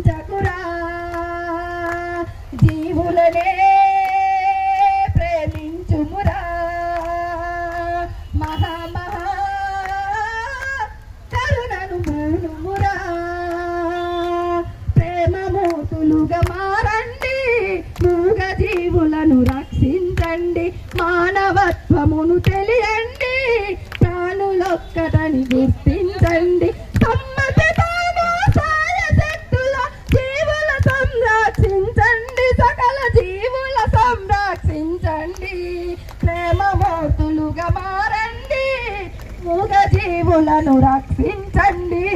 హింసించకురా, జీవులనే ప్రేమించుమురా. మహా కరుణను మూనుమురా. ప్రేమమూర్తులుగా మారండి, మూగ జీవులను రక్షించండి. మానవత్వమును తెలియండి, ప్రాణులొక్కటని గుర్తించండి. సమ్మతితోనూ సాయశక్తుల జీవుల సంరక్షించండి, సకల జీవుల సంరక్షించండి. ప్రేమమూర్తులుగా మారండి, మూగ జీవులను రక్షించండి.